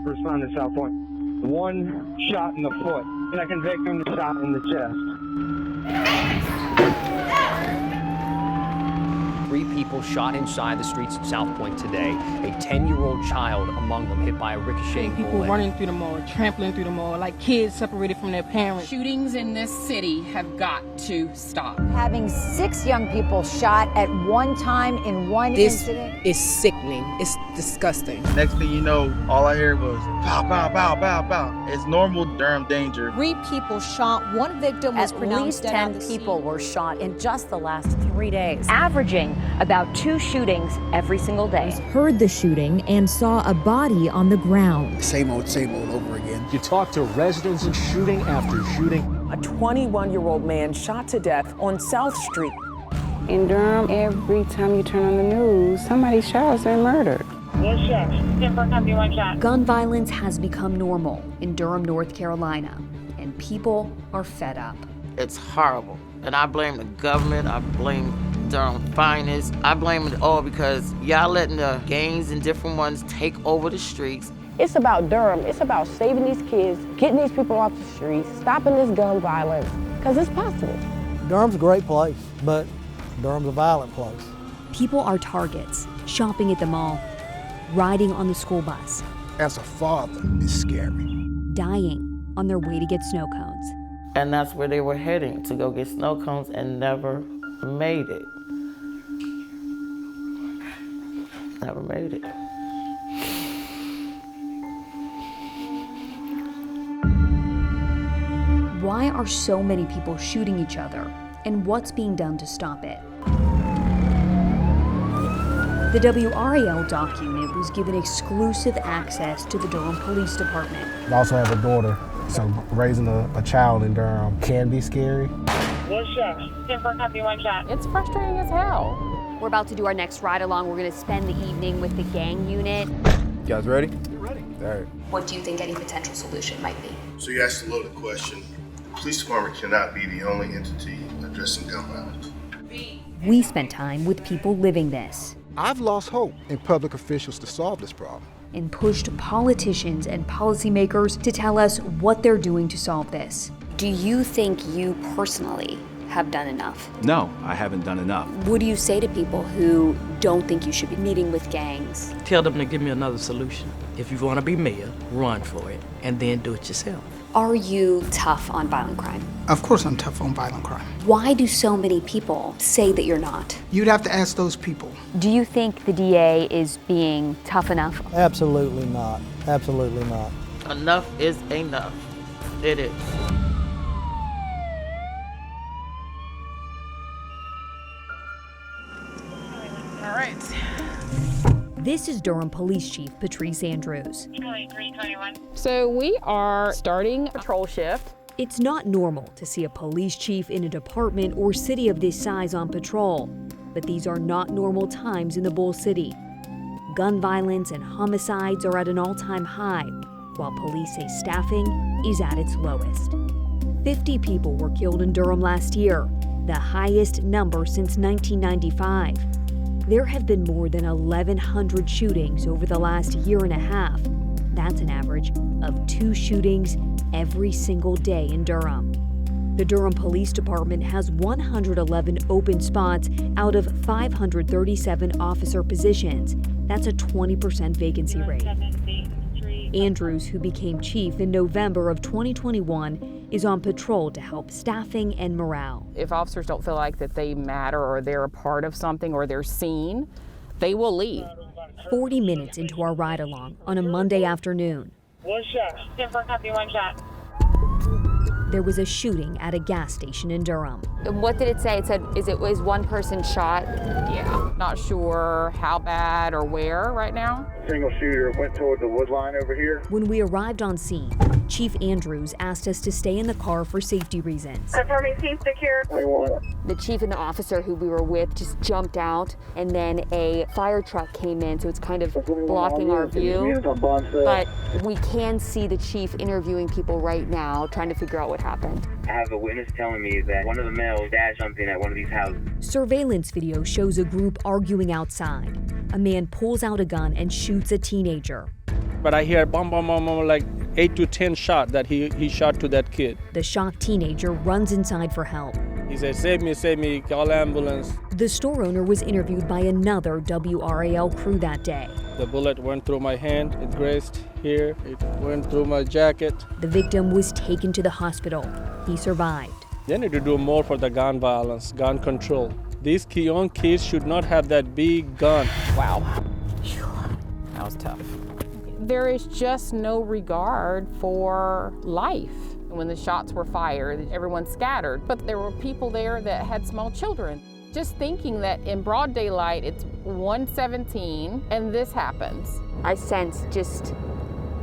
Responding to Southpoint. One shot in the foot. Second victim shot in the chest. 3 people shot inside the streets of Southpoint today. A 10-year-old child among them hit by a ricocheting people bullet. running through the mall, trampling through the mall, like kids separated from their parents. Shootings in this city have got to stop. Having 6 young people shot at one time in one incident. This is sickening. It's disgusting. Next thing you know, all I heard was pow, pow, pow, pow, pow. It's normal Durham danger. 3 people shot. One victim was pronounced dead. At least 10 people were shot in just the last 3 days, averaging about 2 shootings every single day. Heard the shooting and saw a body on the ground. Same old over again. You talk to residents and shooting after shooting. A 21-year-old man shot to death on South Street. In Durham, every time you turn on the news, somebody's shot has been murdered. One shot. 1 shot. Gun violence has become normal in Durham, North Carolina, and people are fed up. It's horrible, and I blame the government, I blame Durham finest, I blame it all because y'all letting the gangs and different ones take over the streets. It's about Durham. It's about saving these kids, getting these people off the streets, stopping this gun violence, because it's possible. Durham's a great place, but Durham's a violent place. People are targets, shopping at the mall, riding on the school bus. As a father, it's scary. Dying on their way to get snow cones. And that's where they were heading, to go get snow cones, and never made it. Never made it. Why are so many people shooting each other, and what's being done to stop it? The WRAL Doc Unit was given exclusive access to the Durham Police Department. I also have a daughter, so raising a child in Durham can be scary. 1 shot. 1 shot. It's frustrating as hell. We're about to do our next ride along. We're going to spend the evening with the gang unit. You guys ready? You're ready. All right. What do you think any potential solution might be? So you asked a loaded question. The police department cannot be the only entity addressing gun violence. We spent time with people living this. I've lost hope in public officials to solve this problem. And pushed politicians and policymakers to tell us what they're doing to solve this. Do you think you personally have done enough? No, I haven't done enough. What do you say to people who don't think you should be meeting with gangs? Tell them to give me another solution. If you want to be mayor, run for it, and then do it yourself. Are you tough on violent crime? Of course I'm tough on violent crime. Why do so many people say that you're not? You'd have to ask those people. Do you think the DA is being tough enough? Absolutely not. Absolutely not. Enough is enough. It is. All right. This is Durham Police Chief Patrice Andrews. 2321. So we are starting patrol shift. It's not normal to see a police chief in a department or city of this size on patrol, but these are not normal times in the Bull City. Gun violence and homicides are at an all-time high, while police say staffing is at its lowest. 50 people were killed in Durham last year, the highest number since 1995. There have been more than 1,100 shootings over the last year and a half. That's an average of 2 shootings every single day in Durham. The Durham Police Department has 111 open spots out of 537 officer positions. That's a 20% vacancy rate. Andrews, who became chief in November of 2021, is on patrol to help staffing and morale. If officers don't feel like that they matter or they're a part of something or they're seen, they will leave. 40 minutes into our ride-along on a Monday afternoon. 1 shot. 1 shot. There was a shooting at a gas station in Durham. What did it say? It said, was one person shot? Yeah. Not sure how bad or where right now. Single shooter went toward the wood line over here. When we arrived on scene, Chief Andrews asked us to stay in the car for safety reasons. Confirming scene secure. The chief and the officer who we were with just jumped out, and then a fire truck came in, so it's kind of blocking our view. But we can see the chief interviewing people right now, trying to figure out what happened. I have a witness telling me that one of the males dashed something at one of these houses. Surveillance video shows a group arguing outside. A man pulls out a gun and shoots a teenager. But I hear boom, boom, boom, boom, like 8 to 10 shots that he shot to that kid. The shocked teenager runs inside for help. He said, save me, call ambulance. The store owner was interviewed by another WRAL crew that day. The bullet went through my hand, it grazed here, it went through my jacket. The victim was taken to the hospital. He survived. They need to do more for the gun violence, gun control. These young kids should not have that big gun. Wow. That was tough. There is just no regard for life. When the shots were fired, everyone scattered, but there were people there that had small children. Just thinking that in broad daylight, it's 1:17 and this happens. I sense just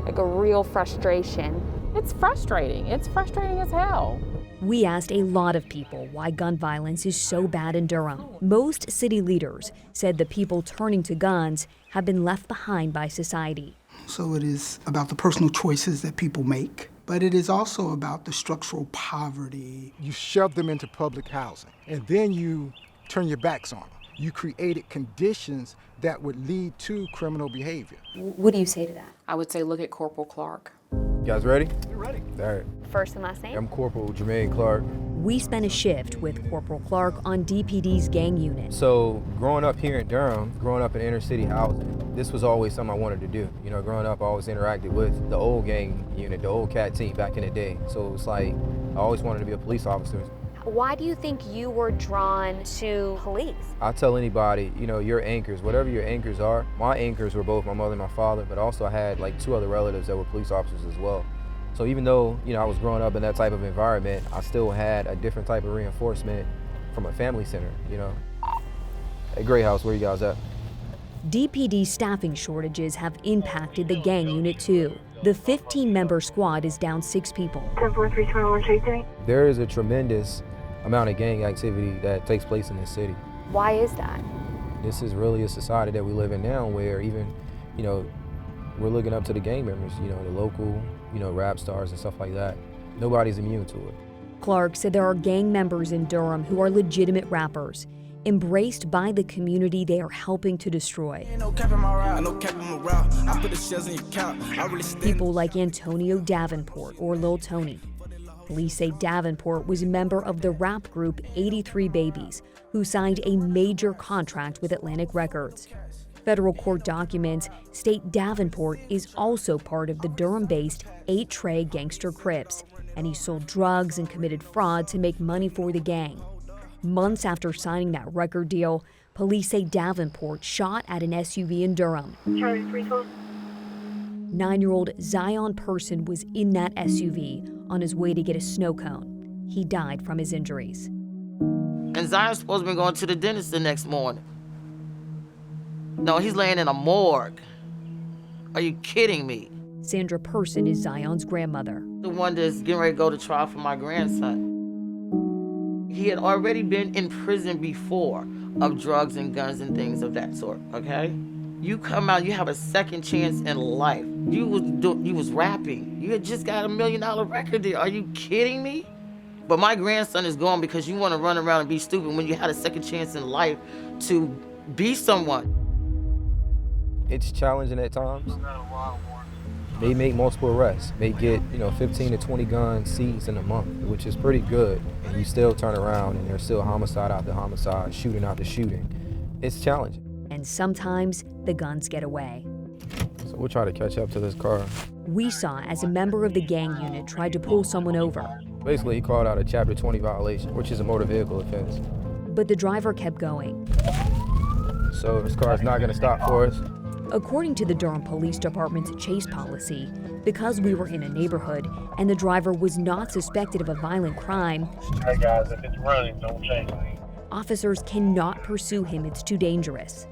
like a real frustration. It's frustrating. It's frustrating as hell. We asked a lot of people why gun violence is so bad in Durham. Most city leaders said the people turning to guns have been left behind by society. So it is about the personal choices that people make, but it is also about the structural poverty. You shove them into public housing, and then you turn your backs on them. You created conditions that would lead to criminal behavior. What do you say to that? I would say look at Corporal Clark. You guys ready? We're ready. All right. First and last name? I'm Corporal Jermaine Clark. We spent a shift with Corporal Clark on DPD's gang unit. So growing up here in Durham, growing up in inner city housing, this was always something I wanted to do. You know, growing up, I always interacted with the old gang unit, the old CAT team back in the day. So it was like, I always wanted to be a police officer. Why do you think you were drawn to police? I tell anybody, you know, your anchors, whatever your anchors are. My anchors were both my mother and my father, but also I had like 2 other relatives that were police officers as well. So even though, you know, I was growing up in that type of environment, I still had a different type of reinforcement from a family center, you know. Hey, Gray House, where you guys at? DPD staffing shortages have impacted the gang unit too. The 15-member squad is down 6 people. 10-4-3-21-3-3. There is a tremendous amount of gang activity that takes place in this city. Why is that? This is really a society that we live in now where even, you know, we're looking up to the gang members, you know, the local, you know, rap stars and stuff like that. Nobody's immune to it. Clark said there are gang members in Durham who are legitimate rappers, embraced by the community they are helping to destroy. People like Antonio Davenport or Lil Tony. Police say Davenport was a member of the rap group 83 Babies, who signed a major contract with Atlantic Records. Federal court documents state Davenport is also part of the Durham-based 8 Trey Gangster Crips, and he sold drugs and committed fraud to make money for the gang. Months after signing that record deal, police say Davenport shot at an SUV in Durham. 9-year-old Zion Person was in that SUV on his way to get a snow cone. He died from his injuries. And Zion's supposed to be going to the dentist the next morning. No, he's laying in a morgue. Are you kidding me? Sandra Person is Zion's grandmother. The one that's getting ready to go to trial for my grandson. He had already been in prison before of drugs and guns and things of that sort, okay? You come out, you have a second chance in life. You was rapping. You had just got $1 million record deal. Are you kidding me? But my grandson is gone because you want to run around and be stupid when you had a second chance in life to be someone. It's challenging at times. They make multiple arrests. They get, you know, 15 to 20 gun seized in a month, which is pretty good. And you still turn around and there's still homicide after homicide, shooting after shooting. It's challenging. And sometimes the guns get away. So we'll try to catch up to this car. We saw as a member of the gang unit tried to pull someone over. Basically, he called out a Chapter 20 violation, which is a motor vehicle offense. But the driver kept going. So this car is not going to stop for us. According to the Durham Police Department's chase policy, because we were in a neighborhood and the driver was not suspected of a violent crime, Hey guys, if it's running, don't chase me. officers cannot pursue him. It's too dangerous.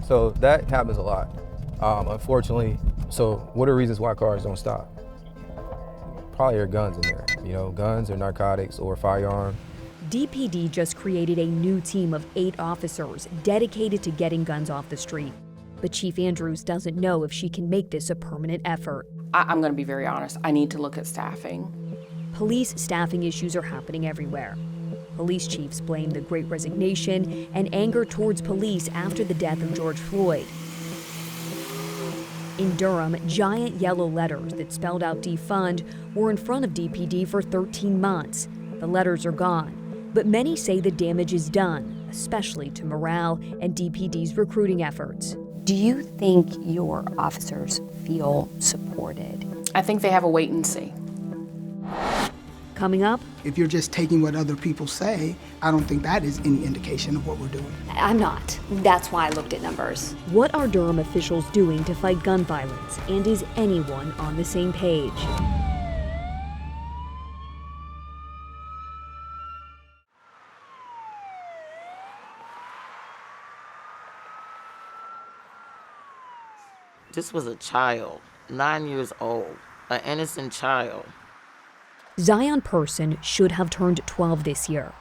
So that happens a lot, unfortunately. So what are reasons why cars don't stop? Probably there are guns in there, you know, guns or narcotics or firearm. DPD just created a new team of 8 officers dedicated to getting guns off the street. But Chief Andrews doesn't know if she can make this a permanent effort. I'm going to be very honest. I need to look at staffing. police staffing issues are happening everywhere. Police chiefs blame the Great Resignation and anger towards police after the death of George Floyd. In Durham, giant yellow letters that spelled out defund were in front of DPD for 13 months. The letters are gone, but many say the damage is done, especially to morale and DPD's recruiting efforts. Do you think your officers feel supported? I think they have a wait and see. Coming up, if you're just taking what other people say, I don't think that is any indication of what we're doing. I'm not. That's why I looked at numbers. What are Durham officials doing to fight gun violence, and is anyone on the same page? This was a child, 9 years old, an innocent child. Zion Person should have turned 12 this year.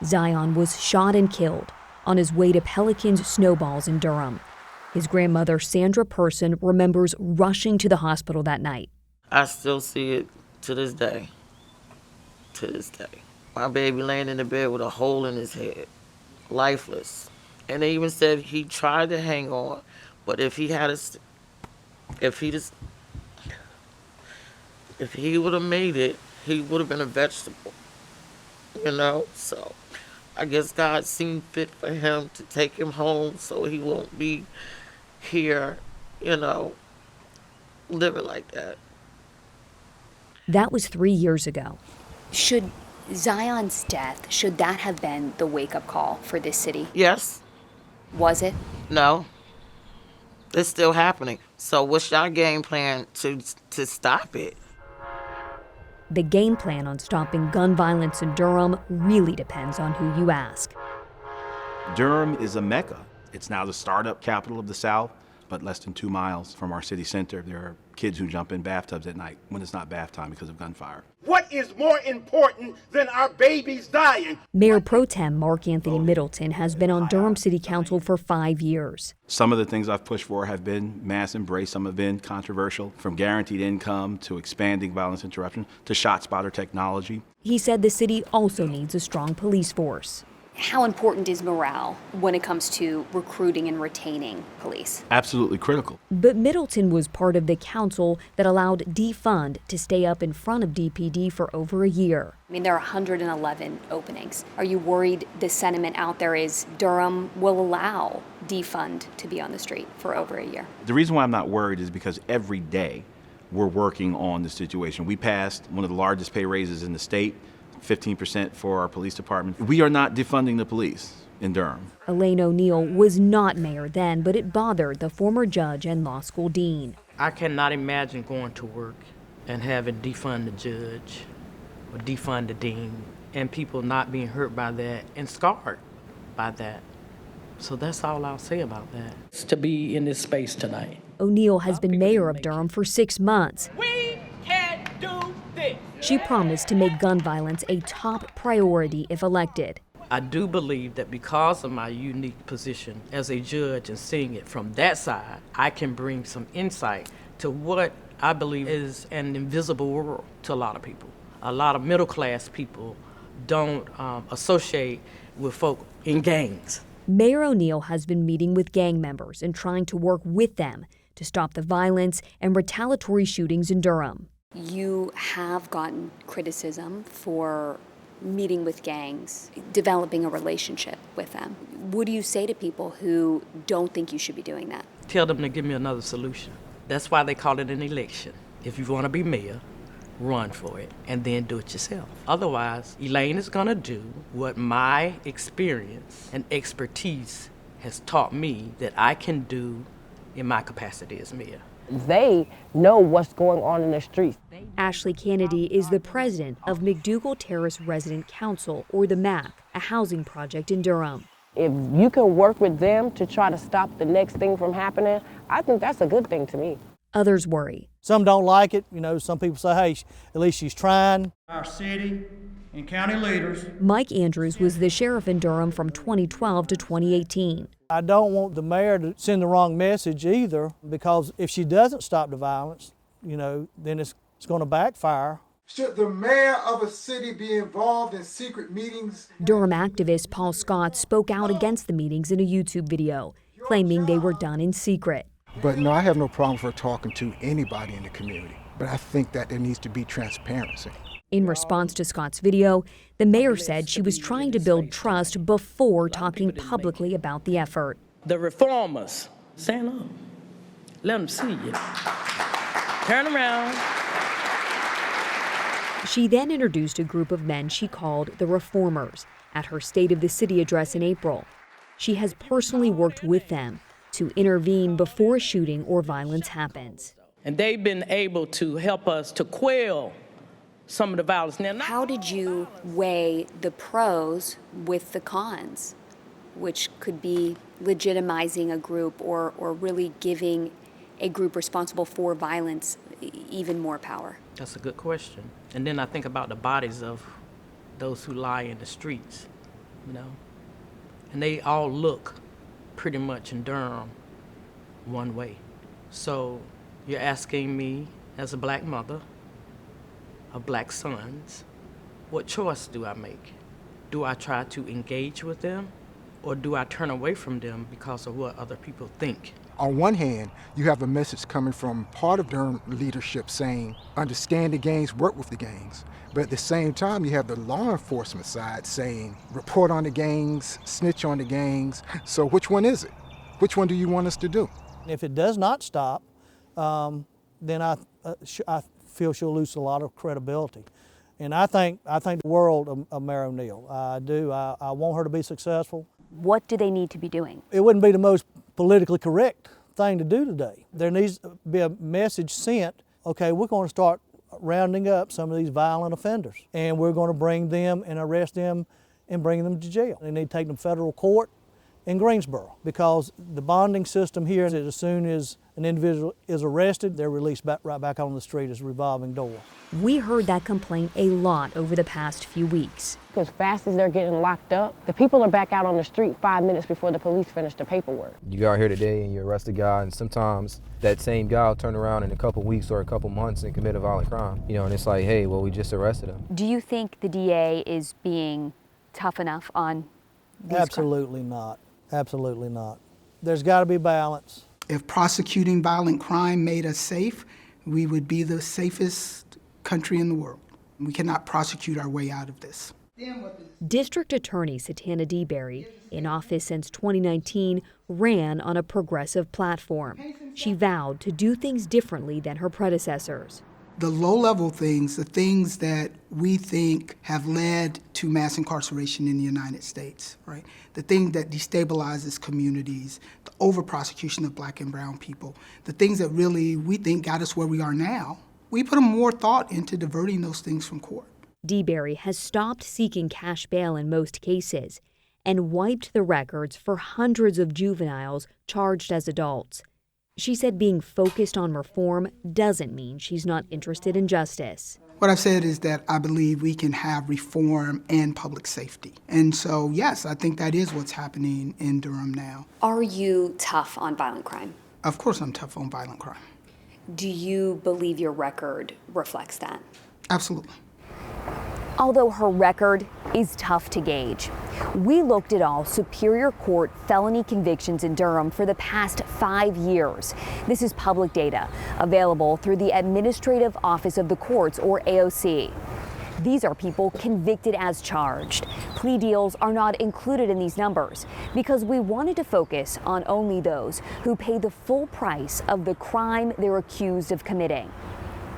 Zion was shot and killed on his way to Pelicans Snowballs in Durham. His grandmother, Sandra Person, remembers rushing to the hospital that night. I still see it to this day. To this day. My baby laying in the bed with a hole in his head, lifeless. And they even said he tried to hang on, but if he would have made it, he would have been a vegetable, you know? So I guess God seemed fit for him to take him home so he won't be here, you know, living like that. That was 3 years ago. Should Zion's death, should that have been the wake-up call for this city? Yes. Was it? No. It's still happening. So what's your game plan to stop it? The game plan on stopping gun violence in Durham really depends on who you ask. Durham is a mecca. It's now the startup capital of the South, but less than 2 miles from our city center, there are kids who jump in bathtubs at night when it's not bath time because of gunfire. What is more important than our babies dying? Mayor Pro Tem Mark Anthony Middleton has been on Durham City Council for 5 years. Some of the things I've pushed for have been mass embrace. Some have been controversial, from guaranteed income to expanding violence interruption to shot spotter technology. He said the city also needs a strong police force. How important is morale when it comes to recruiting and retaining police? Absolutely critical. But Middleton was part of the council that allowed defund to stay up in front of DPD for over a year. I mean, there are 111 openings. Are you worried the sentiment out there is Durham will allow defund to be on the street for over a year? The reason why I'm not worried is because every day we're working on the situation. We passed one of the largest pay raises in the state, 15% for our police department. We are not defunding the police in Durham. Elaine O'Neill was not mayor then, but it bothered the former judge and law school dean. I cannot imagine going to work and having defund the judge or defund the dean and people not being hurt by that and scarred by that. So that's all I'll say about that. It's to be in this space tonight. O'Neill has been mayor of Durham for 6 months. We can do this. She promised to make gun violence a top priority if elected. I do believe that because of my unique position as a judge and seeing it from that side, I can bring some insight to what I believe is an invisible world to a lot of people. A lot of middle-class people don't associate with folk in gangs. Mayor O'Neill has been meeting with gang members and trying to work with them to stop the violence and retaliatory shootings in Durham. You have gotten criticism for meeting with gangs, developing a relationship with them. What do you say to people who don't think you should be doing that? Tell them to give me another solution. That's why they call it an election. If you want to be mayor, run for it and then do it yourself. Otherwise, Elaine is going to do what my experience and expertise has taught me that I can do in my capacity as mayor. They know what's going on in the streets. Ashley Canady is the president of McDougal Terrace Resident Council, or the MAC, a housing project in Durham. If you can work with them to try to stop the next thing from happening, I think that's a good thing to me. Others worry. Some don't like it. You know, some people say, hey, at least she's trying. Our city and county leaders. Mike Andrews was the sheriff in Durham from 2012 to 2018. I don't want the mayor to send the wrong message either, because if she doesn't stop the violence, you know, then it's going to backfire. Should the mayor of a city be involved in secret meetings? Durham activist Paul Scott spoke out against the meetings in a YouTube video, claiming they were done in secret. But no, I have no problem for talking to anybody in the community. But I think that there needs to be transparency. In response to Scott's video, the mayor said she was trying to build trust before talking publicly about the effort. The reformers, stand up. Let them see you. Turn around. She then introduced a group of men she called the Reformers at her State of the City address in April. She has personally worked with them to intervene before a shooting or violence happens. And they've been able to help us to quell some of the violence. Now, how did you weigh the pros with the cons, which could be legitimizing a group or really giving a group responsible for violence even more power? That's a good question. And then I think about the bodies of those who lie in the streets, you know, and they all look pretty much in Durham one way. So you're asking me, as a black mother of black sons, what choice do I make? Do I try to engage with them, or do I turn away from them because of what other people think? On one hand, you have a message coming from part of Durham leadership saying, understand the gangs, work with the gangs. But at the same time, you have the law enforcement side saying, report on the gangs, snitch on the gangs. So which one is it? Which one do you want us to do? If it does not stop, then I feel she'll lose a lot of credibility. And I think the world of Mayor O'Neill. I do. I want her to be successful. What do they need to be doing? It wouldn't be the most politically correct thing to do today. There needs to be a message sent, okay, we're going to start rounding up some of these violent offenders, and we're going to bring them and arrest them and bring them to jail. They need to take them to federal court in Greensboro, because the bonding system here is that as soon as an individual is arrested, they're released right back on the street as a revolving door. We heard that complaint a lot over the past few weeks. As fast as they're getting locked up, the people are back out on the street 5 minutes before the police finish the paperwork. You go out here today and you arrest a guy, and sometimes that same guy will turn around in a couple weeks or a couple months and commit a violent crime. You know, and it's like, hey, well, we just arrested him. Do you think the DA is being tough enough on these Absolutely not. Absolutely not. There's got to be balance. If prosecuting violent crime made us safe, we would be the safest country in the world. We cannot prosecute our way out of this. District Attorney Satana Deberry, in office since 2019, ran on a progressive platform. She vowed to do things differently than her predecessors. The low-level things, the things that we think have led to mass incarceration in the United States, right? The thing that destabilizes communities, the over-prosecution of black and brown people, the things that really we think got us where we are now, we put more thought into diverting those things from court. Deberry has stopped seeking cash bail in most cases and wiped the records for hundreds of juveniles charged as adults. She said being focused on reform doesn't mean she's not interested in justice. What I've said is that I believe we can have reform and public safety. And so, yes, I think that is what's happening in Durham now. Are you tough on violent crime? Of course I'm tough on violent crime. Do you believe your record reflects that? Absolutely. Although her record is tough to gauge, we looked at all Superior Court felony convictions in Durham for the past 5 years. This is public data available through the Administrative Office of the Courts, or AOC. These are people convicted as charged. Plea deals are not included in these numbers because we wanted to focus on only those who pay the full price of the crime they're accused of committing.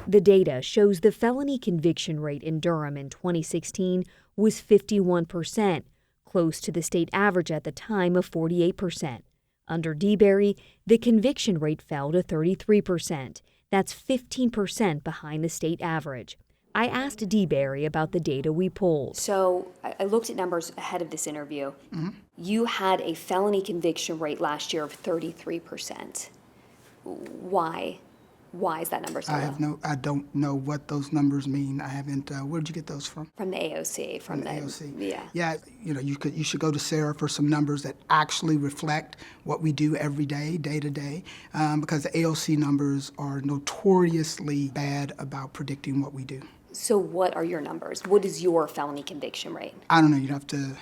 The data shows the felony conviction rate in Durham in 2016 was 51%, close to the state average at the time of 48%. Under Deberry, the conviction rate fell to 33%. That's 15% behind the state average. I asked Deberry about the data we pulled. So I looked at numbers ahead of this interview. Mm-hmm. You had a felony conviction rate last year of 33%. Why? Why is that number so low? I don't know what those numbers mean. I haven't. Where did you get those from? From the AOC. From the AOC. Yeah. Yeah. You know, you should go to Sarah for some numbers that actually reflect what we do every day, day to day, because the AOC numbers are notoriously bad about predicting what we do. So what are your numbers? What is your felony conviction rate? I don't know.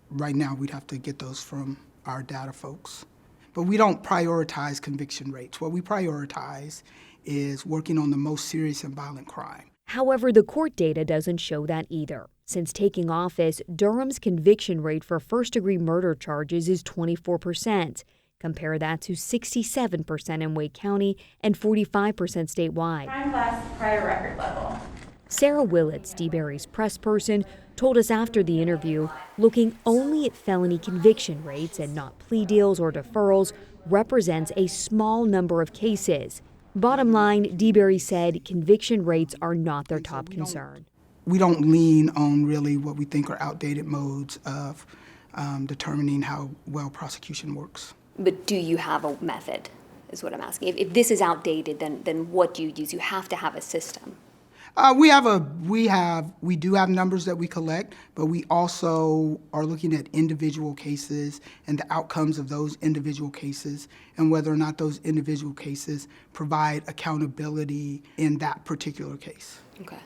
Right now, we'd have to get those from our data folks. But we don't prioritize conviction rates. What we prioritize is working on the most serious and violent crime. However, the court data doesn't show that either. Since taking office, Durham's conviction rate for first-degree murder charges is 24%. Compare that to 67% in Wake County and 45% statewide. Crime class, prior record level. Sarah Willits, Deberry's press person, told us after the interview, looking only at felony conviction rates and not plea deals or deferrals represents a small number of cases. Bottom line, Deberry said conviction rates are not their top concern. We don't lean on really what we think are outdated modes of determining how well prosecution works. But do you have a method, is what I'm asking. If this is outdated, then what do you use? You have to have a system. We do have numbers that we collect, but we also are looking at individual cases and the outcomes of those individual cases and whether or not those individual cases provide accountability in that particular case. Okay.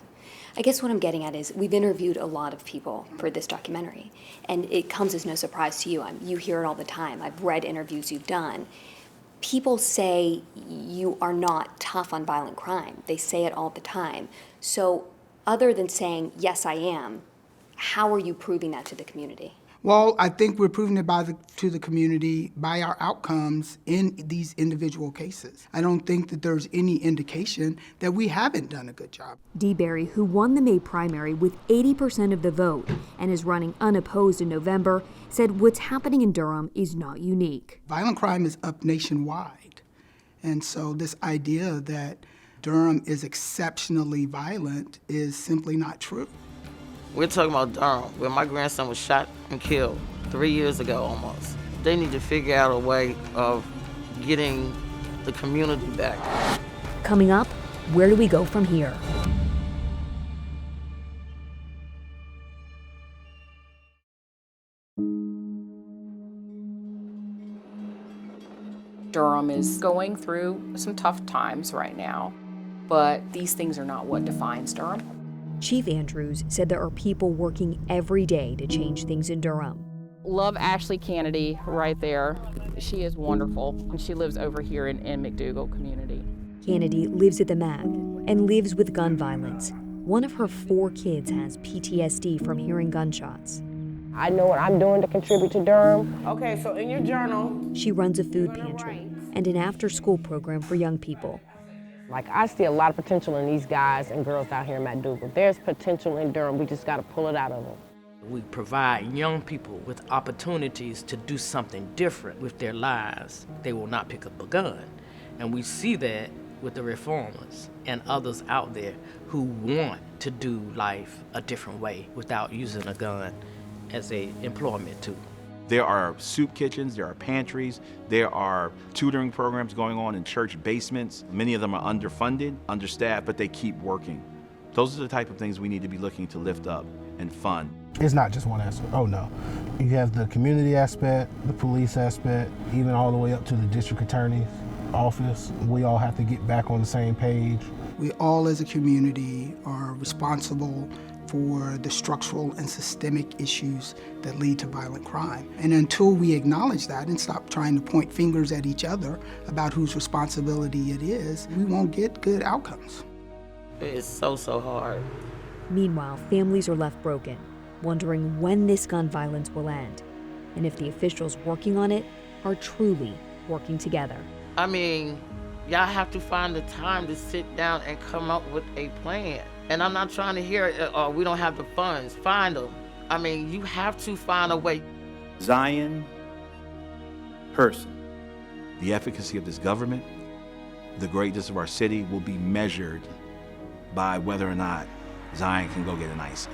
I guess what I'm getting at is we've interviewed a lot of people for this documentary, and it comes as no surprise to you. You hear it all the time. I've read interviews you've done. People say you are not tough on violent crime. They say it all the time. So other than saying, yes, I am, how are you proving that to the community? Well, I think we're proving it to the community by our outcomes in these individual cases. I don't think that there's any indication that we haven't done a good job. Deberry, who won the May primary with 80% of the vote and is running unopposed in November, said what's happening in Durham is not unique. Violent crime is up nationwide. And so this idea that Durham is exceptionally violent is simply not true. We're talking about Durham, where my grandson was shot and killed 3 years ago almost. They need to figure out a way of getting the community back. Coming up, where do we go from here? Durham is going through some tough times right now, but these things are not what defines Durham. Chief Andrews said there are people working every day to change things in Durham. Love Ashley Canady right there. She is wonderful, and she lives over here in McDougal community. Canady lives at the MAG and lives with gun violence. One of her 4 kids has PTSD from hearing gunshots. I know what I'm doing to contribute to Durham. Okay, so in your journal. She runs a food pantry and an after-school program for young people. Like, I see a lot of potential in these guys and girls out here in McDougal. There's potential in Durham. We just got to pull it out of them. We provide young people with opportunities to do something different with their lives. They will not pick up a gun. And we see that with the reformers and others out there who want to do life a different way without using a gun as an employment tool. There are soup kitchens, there are pantries, there are tutoring programs going on in church basements. Many of them are underfunded, understaffed, but they keep working. Those are the type of things we need to be looking to lift up and fund. It's not just one aspect. Oh no. You have the community aspect, the police aspect, even all the way up to the district attorney's office. We all have to get back on the same page. We all as a community are responsible for the structural and systemic issues that lead to violent crime. And until we acknowledge that and stop trying to point fingers at each other about whose responsibility it is, we won't get good outcomes. It's so hard. Meanwhile, families are left broken, wondering when this gun violence will end, and if the officials working on it are truly working together. I mean, y'all have to find the time to sit down and come up with a plan. And I'm not trying to hear, we don't have the funds. Find them. I mean, you have to find a way. Zion, person. The efficacy of this government, the greatness of our city will be measured by whether or not Zion can go get an icy.